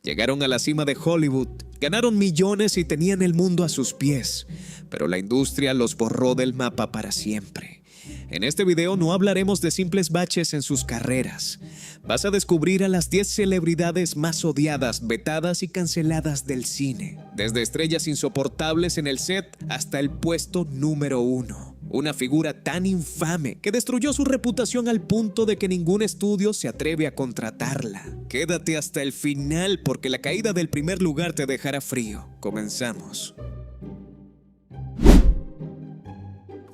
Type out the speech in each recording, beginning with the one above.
Llegaron a la cima de Hollywood, ganaron millones y tenían el mundo a sus pies, pero la industria los borró del mapa para siempre. En este video no hablaremos de simples baches en sus carreras. Vas a descubrir a las 10 celebridades más odiadas, vetadas y canceladas del cine, desde estrellas insoportables en el set hasta el puesto número 1. Una figura tan infame que destruyó su reputación al punto de que ningún estudio se atreve a contratarla. Quédate hasta el final porque la caída del primer lugar te dejará frío. Comenzamos.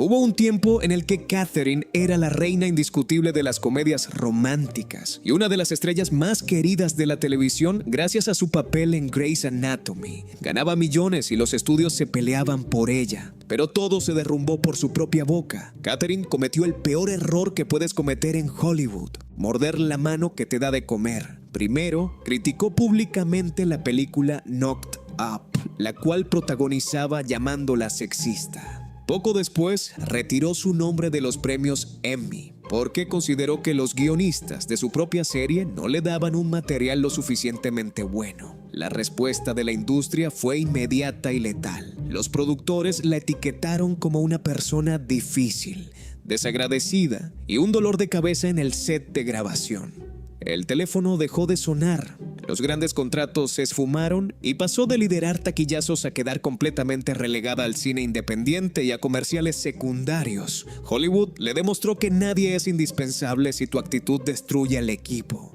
Hubo un tiempo en el que Catherine era la reina indiscutible de las comedias románticas y una de las estrellas más queridas de la televisión gracias a su papel en Grey's Anatomy. Ganaba millones y los estudios se peleaban por ella, pero todo se derrumbó por su propia boca. Catherine cometió el peor error que puedes cometer en Hollywood: morder la mano que te da de comer. Primero, criticó públicamente la película Knocked Up, la cual protagonizaba llamándola sexista. Poco después, retiró su nombre de los premios Emmy porque consideró que los guionistas de su propia serie no le daban un material lo suficientemente bueno. La respuesta de la industria fue inmediata y letal. Los productores la etiquetaron como una persona difícil, desagradecida y un dolor de cabeza en el set de grabación. El teléfono dejó de sonar, los grandes contratos se esfumaron y pasó de liderar taquillazos a quedar completamente relegada al cine independiente y a comerciales secundarios. Hollywood le demostró que nadie es indispensable si tu actitud destruye al equipo.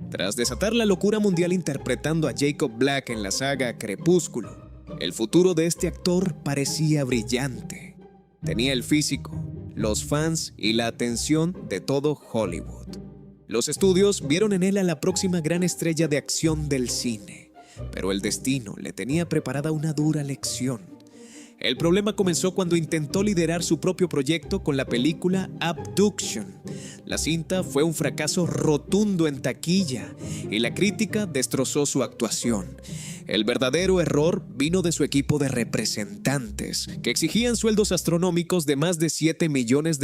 Tras desatar la locura mundial interpretando a Jacob Black en la saga Crepúsculo, el futuro de este actor parecía brillante. Tenía el físico, los fans y la atención de todo Hollywood. Los estudios vieron en él a la próxima gran estrella de acción del cine, pero el destino le tenía preparada una dura lección. El problema comenzó cuando intentó liderar su propio proyecto con la película Abduction. La cinta fue un fracaso rotundo en taquilla y la crítica destrozó su actuación. El verdadero error vino de su equipo de representantes, que exigían sueldos astronómicos de más de $7 millones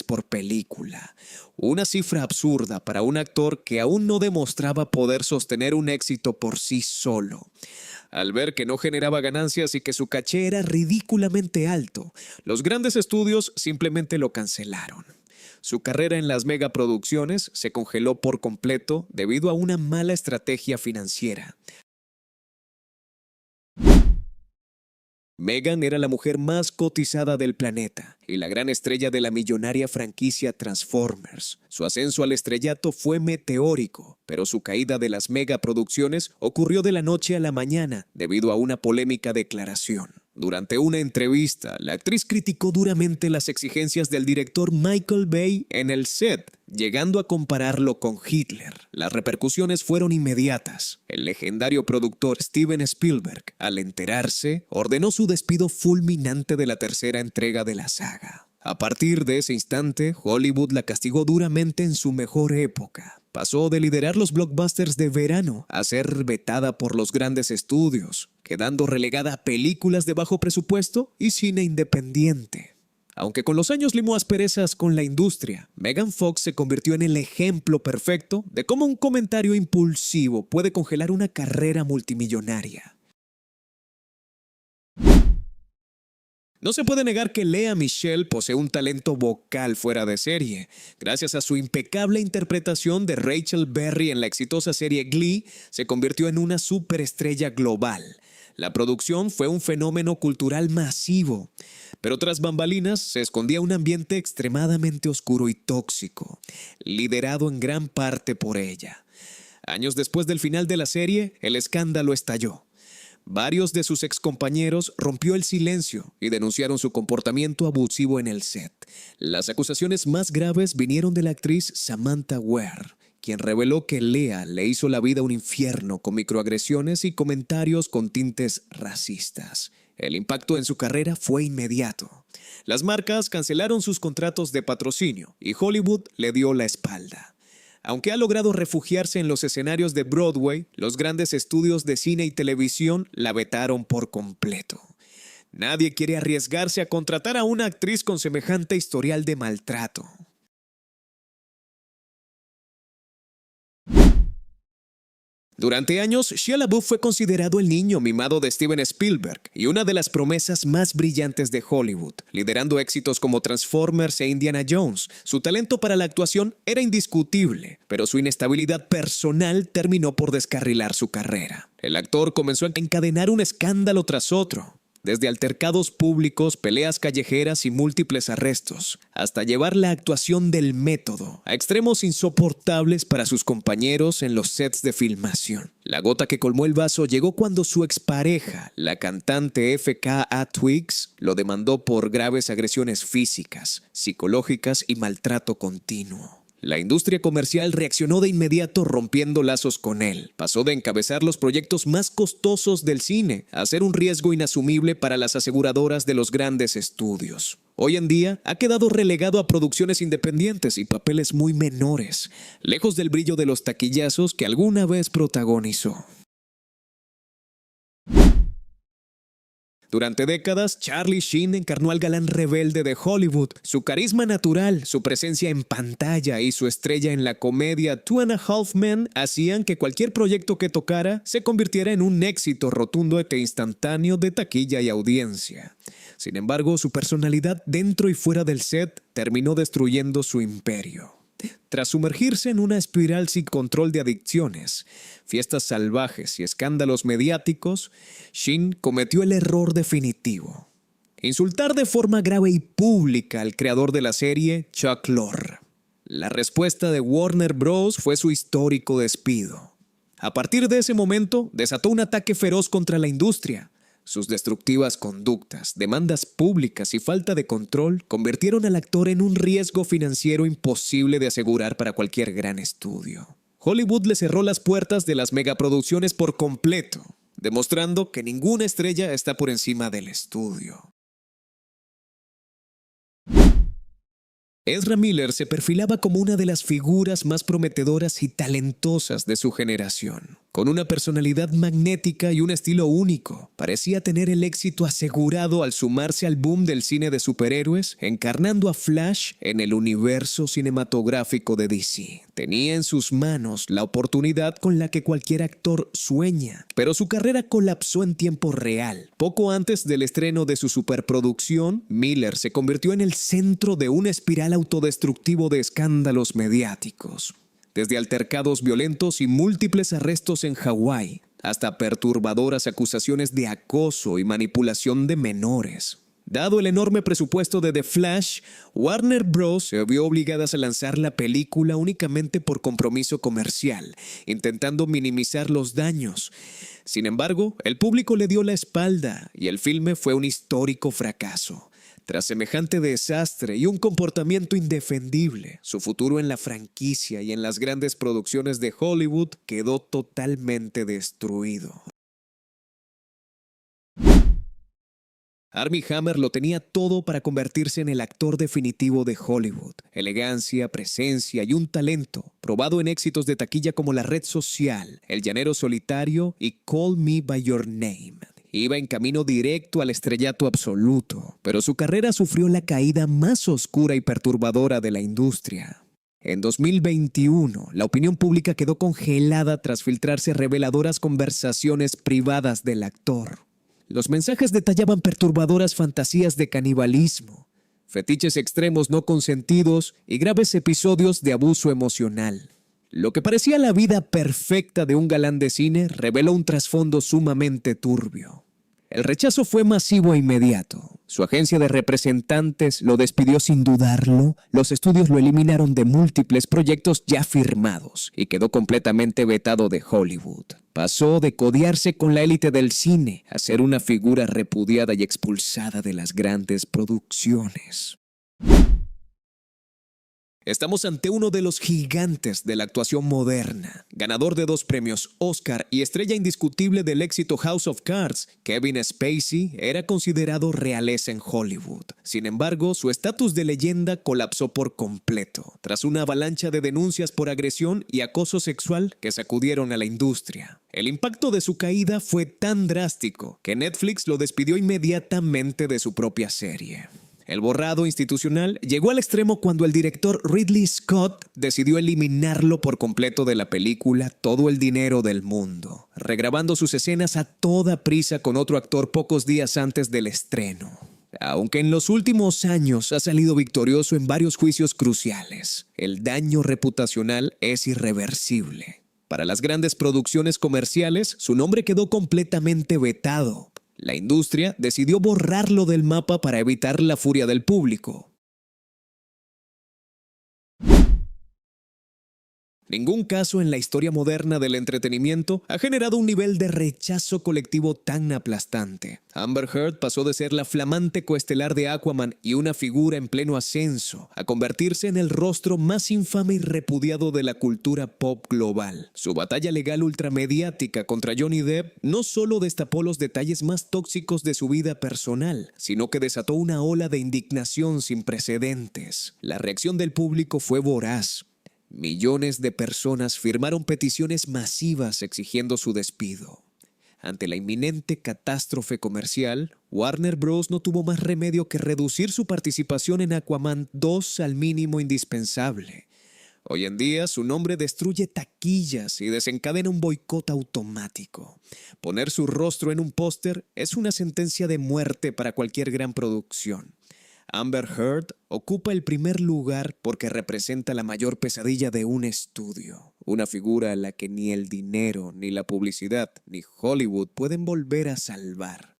por película. Una cifra absurda para un actor que aún no demostraba poder sostener un éxito por sí solo. Al ver que no generaba ganancias y que su caché era ridículamente alto, los grandes estudios simplemente lo cancelaron. Su carrera en las megaproducciones se congeló por completo debido a una mala estrategia financiera. Megan era la mujer más cotizada del planeta y la gran estrella de la millonaria franquicia Transformers. Su ascenso al estrellato fue meteórico, pero su caída de las megaproducciones ocurrió de la noche a la mañana debido a una polémica declaración. Durante una entrevista, la actriz criticó duramente las exigencias del director Michael Bay en el set, llegando a compararlo con Hitler. Las repercusiones fueron inmediatas. El legendario productor Steven Spielberg, al enterarse, ordenó su despido fulminante de la tercera entrega de la saga. A partir de ese instante, Hollywood la castigó duramente en su mejor época. Pasó de liderar los blockbusters de verano a ser vetada por los grandes estudios, quedando relegada a películas de bajo presupuesto y cine independiente. Aunque con los años limó asperezas con la industria, Megan Fox se convirtió en el ejemplo perfecto de cómo un comentario impulsivo puede congelar una carrera multimillonaria. No se puede negar que Lea Michele posee un talento vocal fuera de serie. Gracias a su impecable interpretación de Rachel Berry en la exitosa serie Glee, se convirtió en una superestrella global. La producción fue un fenómeno cultural masivo, pero tras bambalinas se escondía un ambiente extremadamente oscuro y tóxico, liderado en gran parte por ella. Años después del final de la serie, el escándalo estalló. Varios de sus excompañeros rompió el silencio y denunciaron su comportamiento abusivo en el set. Las acusaciones más graves vinieron de la actriz Samantha Ware, quien reveló que Lea le hizo la vida un infierno con microagresiones y comentarios con tintes racistas. El impacto en su carrera fue inmediato. Las marcas cancelaron sus contratos de patrocinio y Hollywood le dio la espalda. Aunque ha logrado refugiarse en los escenarios de Broadway, los grandes estudios de cine y televisión la vetaron por completo. Nadie quiere arriesgarse a contratar a una actriz con semejante historial de maltrato. Durante años, Shia LaBeouf fue considerado el niño mimado de Steven Spielberg y una de las promesas más brillantes de Hollywood, liderando éxitos como Transformers e Indiana Jones. Su talento para la actuación era indiscutible, pero su inestabilidad personal terminó por descarrilar su carrera. El actor comenzó a encadenar un escándalo tras otro, desde altercados públicos, peleas callejeras y múltiples arrestos, hasta llevar la actuación del método a extremos insoportables para sus compañeros en los sets de filmación. La gota que colmó el vaso llegó cuando su expareja, la cantante FKA Twigs, lo demandó por graves agresiones físicas, psicológicas y maltrato continuo. La industria comercial reaccionó de inmediato rompiendo lazos con él. Pasó de encabezar los proyectos más costosos del cine a ser un riesgo inasumible para las aseguradoras de los grandes estudios. Hoy en día ha quedado relegado a producciones independientes y papeles muy menores, lejos del brillo de los taquillazos que alguna vez protagonizó. Durante décadas, Charlie Sheen encarnó al galán rebelde de Hollywood. Su carisma natural, su presencia en pantalla y su estrella en la comedia Two and a Half Men hacían que cualquier proyecto que tocara se convirtiera en un éxito rotundo e instantáneo de taquilla y audiencia. Sin embargo, su personalidad dentro y fuera del set terminó destruyendo su imperio. Tras sumergirse en una espiral sin control de adicciones, fiestas salvajes y escándalos mediáticos, Sheen cometió el error definitivo: insultar de forma grave y pública al creador de la serie, Chuck Lorre. La respuesta de Warner Bros. Fue su histórico despido. A partir de ese momento, desató un ataque feroz contra la industria. Sus destructivas conductas, demandas públicas y falta de control convirtieron al actor en un riesgo financiero imposible de asegurar para cualquier gran estudio. Hollywood le cerró las puertas de las megaproducciones por completo, demostrando que ninguna estrella está por encima del estudio. Ezra Miller se perfilaba como una de las figuras más prometedoras y talentosas de su generación. Con una personalidad magnética y un estilo único, parecía tener el éxito asegurado al sumarse al boom del cine de superhéroes, encarnando a Flash en el universo cinematográfico de DC. Tenía en sus manos la oportunidad con la que cualquier actor sueña, pero su carrera colapsó en tiempo real. Poco antes del estreno de su superproducción, Miller se convirtió en el centro de una espiral autodestructivo de escándalos mediáticos. Desde altercados violentos y múltiples arrestos en Hawái, hasta perturbadoras acusaciones de acoso y manipulación de menores. Dado el enorme presupuesto de The Flash, Warner Bros. Se vio obligada a lanzar la película únicamente por compromiso comercial, intentando minimizar los daños. Sin embargo, el público le dio la espalda y el filme fue un histórico fracaso. Tras semejante desastre y un comportamiento indefendible, su futuro en la franquicia y en las grandes producciones de Hollywood quedó totalmente destruido. Armie Hammer lo tenía todo para convertirse en el actor definitivo de Hollywood. Elegancia, presencia y un talento, probado en éxitos de taquilla como La Red Social, El Llanero Solitario y Call Me By Your Name. Iba en camino directo al estrellato absoluto, pero su carrera sufrió la caída más oscura y perturbadora de la industria. En 2021, la opinión pública quedó congelada tras filtrarse reveladoras conversaciones privadas del actor. Los mensajes detallaban perturbadoras fantasías de canibalismo, fetiches extremos no consentidos y graves episodios de abuso emocional. Lo que parecía la vida perfecta de un galán de cine reveló un trasfondo sumamente turbio. El rechazo fue masivo e inmediato. Su agencia de representantes lo despidió sin dudarlo, los estudios lo eliminaron de múltiples proyectos ya firmados y quedó completamente vetado de Hollywood. Pasó de codearse con la élite del cine a ser una figura repudiada y expulsada de las grandes producciones. Estamos ante uno de los gigantes de la actuación moderna, ganador de 2 premios Oscar y estrella indiscutible del éxito House of Cards. Kevin Spacey era considerado realeza en Hollywood. Sin embargo, su estatus de leyenda colapsó por completo, tras una avalancha de denuncias por agresión y acoso sexual que sacudieron a la industria. El impacto de su caída fue tan drástico que Netflix lo despidió inmediatamente de su propia serie. El borrado institucional llegó al extremo cuando el director Ridley Scott decidió eliminarlo por completo de la película Todo el dinero del mundo, regrabando sus escenas a toda prisa con otro actor pocos días antes del estreno. Aunque en los últimos años ha salido victorioso en varios juicios cruciales, el daño reputacional es irreversible. Para las grandes producciones comerciales, su nombre quedó completamente vetado. La industria decidió borrarlo del mapa para evitar la furia del público. Ningún caso en la historia moderna del entretenimiento ha generado un nivel de rechazo colectivo tan aplastante. Amber Heard pasó de ser la flamante coestelar de Aquaman y una figura en pleno ascenso, a convertirse en el rostro más infame y repudiado de la cultura pop global. Su batalla legal ultramediática contra Johnny Depp no solo destapó los detalles más tóxicos de su vida personal, sino que desató una ola de indignación sin precedentes. La reacción del público fue voraz. Millones de personas firmaron peticiones masivas exigiendo su despido. Ante la inminente catástrofe comercial, Warner Bros. No tuvo más remedio que reducir su participación en Aquaman 2 al mínimo indispensable. Hoy en día, su nombre destruye taquillas y desencadena un boicot automático. Poner su rostro en un póster es una sentencia de muerte para cualquier gran producción. Amber Heard ocupa el primer lugar porque representa la mayor pesadilla de un estudio, una figura a la que ni el dinero, ni la publicidad, ni Hollywood pueden volver a salvar.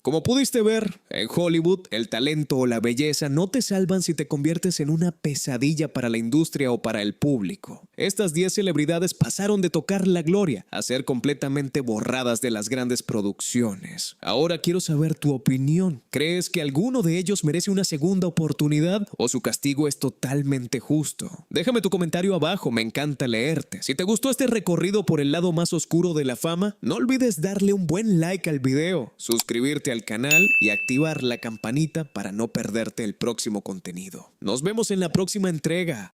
Como pudiste ver, en Hollywood, el talento o la belleza no te salvan si te conviertes en una pesadilla para la industria o para el público. Estas 10 celebridades pasaron de tocar la gloria a ser completamente borradas de las grandes producciones. Ahora quiero saber tu opinión. ¿Crees que alguno de ellos merece una segunda oportunidad o su castigo es totalmente justo? Déjame tu comentario abajo, me encanta leerte. Si te gustó este recorrido por el lado más oscuro de la fama, no olvides darle un buen like al video, suscribirte al canal y activar la campanita para no perderte el próximo contenido. Nos vemos en la próxima entrega.